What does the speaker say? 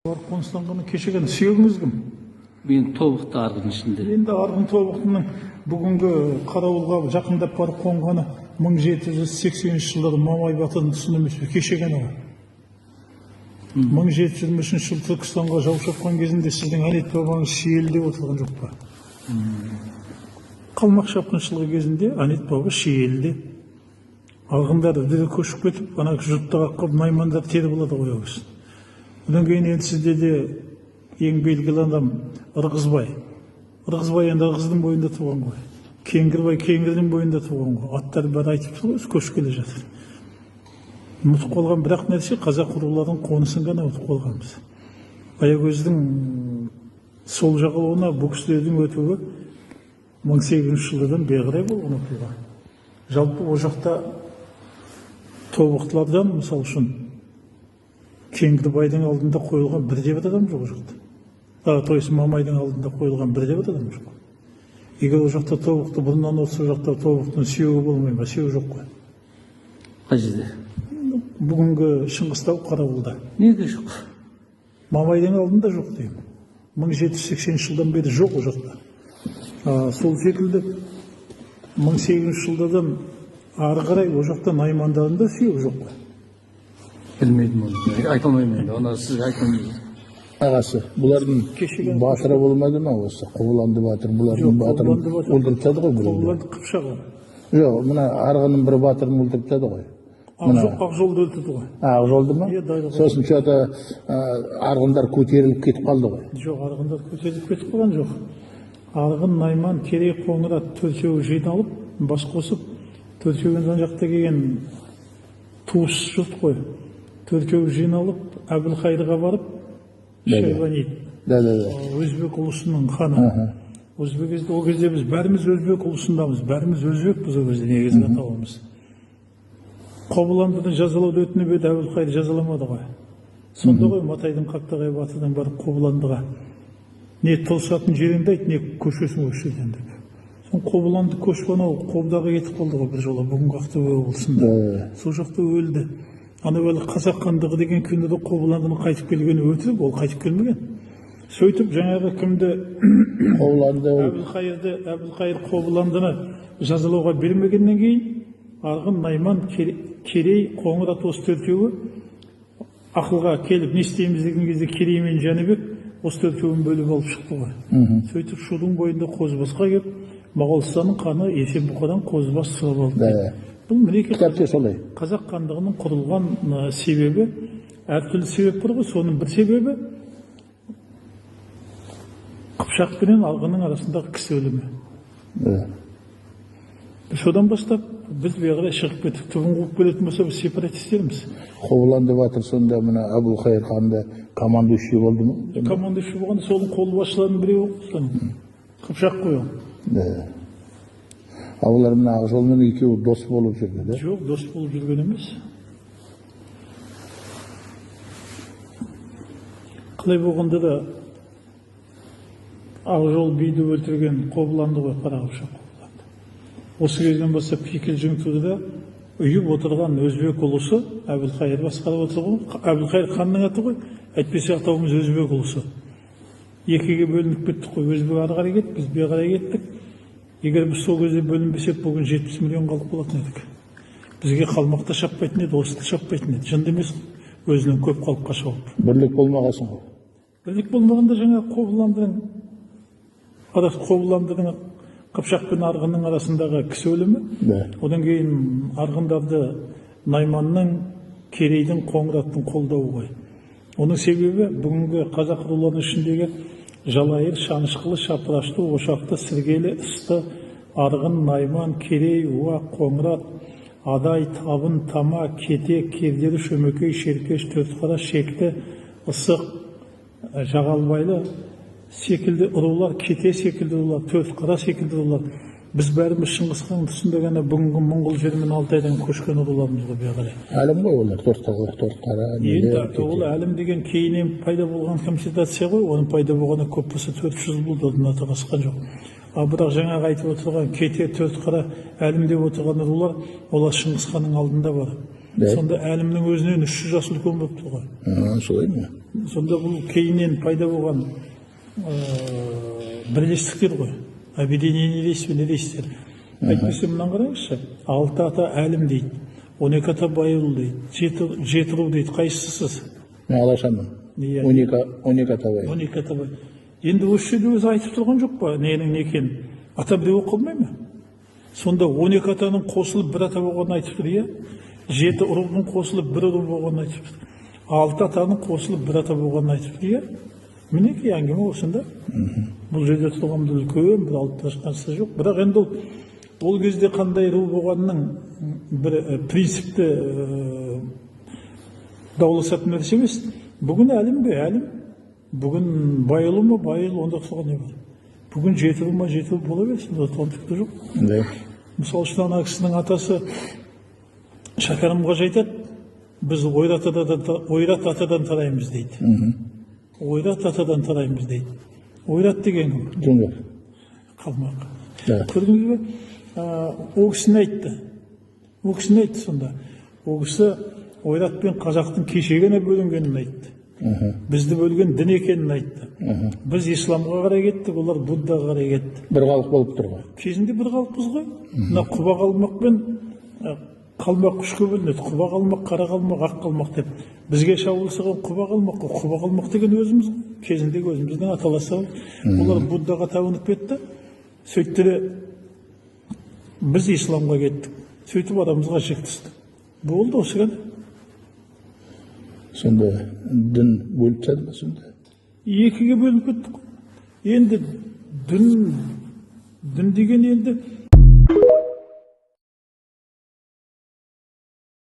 Қоныстанғаны кешеген сүйегіңіз кім? Мен тобықты арғын ішінде. Енді арғын тобықтының бүгінгі қарауылға жақындап барып қонғаны 1783 жылдары Мамай батырдың тұсында емес пе? Кешеген ғой. 1723 жылы Түркістанға жау шапқан кезінде сіздің Әнет бабаңыз Шиеліде отырған жоқ па? Қалмақ шапқыншылығы кезінде Әнет баба Шиеліде. Арғындар үдере көшіп кетіп, ана жұрттарға қып наймандар тері болады ғой өз. Одан кейін енді сізде де ең белгілі адам Ырғызбай. Ырғызбай енді Ырғыздың бойында туған ғой. Кеңгірбай Кеңгірдің бойында туған ғой. Аттар бәрі айтып тұр, көшіп келе жатыр. Ұмытып қалған бірақ нәрсе, қазақ рулардың қонысын ғана ұмытып қалғанбыз. Аягөздің сол жағалауына бұл кісілердің өтуі 1800 жылдан бері болған оқиға. Жалпы о жақта тобықтылардан, мысал үшін, Кеңгірбайдың алдында қойылған бірде бір адам жоқ жақта. Тойсы Мамайдың алдында қойылған бірде бір адам жоқ. Егер о жақта тобықты бұрыннан осы жақта тобықтың сүйегі болмай ма? Сүйегі жоқ қой. Қай жерде? Бүгінгі Шыңғыстау қарауылда. Неге жоқ? Мамайдың алдында жоқ деймін. 1780 жылдан бері жоқ о жақта. Сол секілді 1800 жылдардан ары қарай о жақта наймандардың да сүйегі жоқ қой. Білмейдім оны. Айта алмаймын енді. Оны сіз айтыңыз. Ағасы, бұлардың батыры болмады ма осы? Қобыланды батыр, бұлардың батырын өлтіріп тастады ғой. Қобыланды Қыпшақ ғой. Жоқ, мына арғынның бір батырын өлтіріп тастады ғой. Ақжолды өлтірді ғой. Ақжолды ма? Сосын что-то арғындар көтеріліп кетіп қалды ғой. Жоқ, арғындар көтеріліп кетіп қалған жоқ. Арғын, Найман, Керей, Қоңырат төртеуі жиналып, бас қосып, төртеуін жан жақта келген туыс жұрт қой. Төртеуі жиналып, Әбілқайырға барып, Шайбани, өзбек ұлысының ханы. О кезде біз бәріміз өзбек ұлысындамыз, бәріміз өзбекпіз о кезде негізгі атауымыз. Қобыландыны жазалауды өтініп еді, Әбілқайыр жазаламады ғой. Сонда ғой Матайдың Қаптағай батырдан барып Қобыландыға не тылсатын жеріңді айт, не көшесің өшеден деп. Сон Қобыланды көшіп анау Қобдаға кетіп қалды ғой бір жолы, бүгінгі Ақтөбе облысында. Сол жақта өлді. Ана әлі қазақ хандығы деген күнде де Қобыландының қайтып келгені өтірік, ол қайтып келмеген. Сөйтіп жаңағы кімді Әбілқайыр Қобыландыны жазалауға бермегеннен кейін арғын, Найман, Керей, Қоңырат осы төртеуі ақылға келіп не істейміз деген кезде Керей мен Жәнібек осы төртеуін бөліп алып шықты ғой. Сөйтіп шудың бойында Қозыбасқа келіп Моғолстанның ханы Есенбұқадан Қозыбас сұрап алды. Бұл мінеки қазақ хандығының құрылған себебі, әртүрлі себеп бар ғой, соның бір себебі Қыпшақ пенен арғынның арасындағы кісі өлімі. Содан бастап біз бері шығып кетіп, түбін қуып келетін болса, біз сепаратистерміз. Қобыланды батыр сонда мына Әбілқайыр ханды командующий болды ма? Командующий болғанда соның қолбасшыларының біреуі ғой. Қыпшақ қой ол. Олар мына Ақжолмен екеуі дос болып жүрді, да? Жоқ, дос болып жүрген емес. Қалай болғанда да Ақжол биді өлтірген Қобыланды ғой, Қара Қыпшақ Қобыланды. Осы кезден бастап кикілжің туды да үйіп отырған өзбек ұлысы Әбілқайыр басқарып отырған. Әбілқайыр ханның аты ғой, әйтпесе атауымыз өзбек ұлысы. Екіге бөлініп кеттік қой, өзбек ары қарай кетті, біз бері қарай кеттік. Егер біз сол кезде бөлінбесек, бүгін 70 миллион халық болатын едік. Бізге қалмақта шаппайтын еді, осы шаппайтын еді. Жынды емес, өзінен көп халыққа шауып. Бірлік болмағасын ғой. Бірлік болмағанда жаңа Қобыландының Қыпшақ пен арғынның арасындағы кісі өлімі. Одан кейін арғындарды Найманның, Керейдің, Қоңыраттың қолдауы ғой. Оның себебі бүгінгі қазақ руларының ішіндегі Жалайыр, Шанышқылы, Шапырашты, Ошақты, Сіргелі,Ысты, Арғын, Найман, Керей, Уа, Қоңырат, Адай, Табын, Тама, Кете, Кердері, Шөмекей, Шеркеш, Төртқара, Шекті,Ысық, Жағалбайлы секілді рулар, Кете секілді рулар, Төртқара секілді рулар. Біз бәріміз Шыңғысхан тұсында ғана бүгінгі Моңғол жерімен Алтайдан көшкен рулармыз ғой бері қарай. Әлім ғой олар, Төртқара. Енді ол әлім деген кейіннен пайда болған конфедерация ғой, оның пайда болғаны көп болса 400 жыл болды, одан аты асқан жоқ. Бірақ жаңағы айтып отырған Кете, Төртқара, әлім деп отырған рулар, олар Шыңғысханның алдында бар. Сонда әлімнің өзінен 300 жас үлкен болыпты ғой. Солай ма? Сонда бұл кейіннен пайда болған бірлестіктер ғой. Объединение дейсіз, не дейсіздер? Әйтпесе мынаны қараңызшы, 6 ата әлім дейді, 12 ата байұл дейді, 7 ру дейді, қайсысыз? Мен алашамын. 12 ата бай. 12 ата бай. Енді осы жерде өзі айтып тұрған жоқ па, ненің не екенін? Ата біреу қалмай ма? Сонда 12 атаның қосылып бір ата болғанын айтып тұр, иә? 7 рудың қосылып бір ру болғанын айтып тұр. 6 атаның қосылып бір ата болғанын айтып тұр, иә? Мінекей әңгіме осында. Бұл жерде тұрған бір үлкен бір алып ташқанысы жоқ. Бірақ енді ол кезде қандай ру болғанның бір принципті дауласатын нәрсе емес. Бүгін әлім бе әлім? Бүгін байылы ма байыл, онда тұрған не бар? Бүгін 7 ру ма 7 ру бола берсін, тұрған түкті жоқ. Мысалы үшін ана кісінің атасы Шәкәрімға айтады, біз ойрат атадан тараймыз дейді. Ойрат атадан тараймыз дейді. Ойрат деген кім? Жоңғар. Қалмақ. Көрдіңіз бе? Ол кісіні айтты сонда. Ол кісі ойрат пен қазақтың кешегені бөлінгенін айтты. Бізді бөлген дін екенін айтты. Біз исламға қарай кеттік, олар буддаға қарай кетті. Бір халық болып тұр ғой. Кезінде бір халықпыз ғой. Мына құба қалмақ пен қалмақ үшке бөлінеді. Құба қалмақ, қара қалмақ, ақ қалмақ деп. Бізге шабылсыған құба қалмақ қой. Құба қалмақ деген өзіміз ғой. Кезіндегі өзіміздің аталасы. Олар буддаға табынып кетті. Сөйтті біз исламға кеттік. Сөйтіп арамызға жік түсті. Болды осы ғана. Сонда дін бөліп тастады ма сонда? Екіге бөлініп кеттік. Енді дін деген енді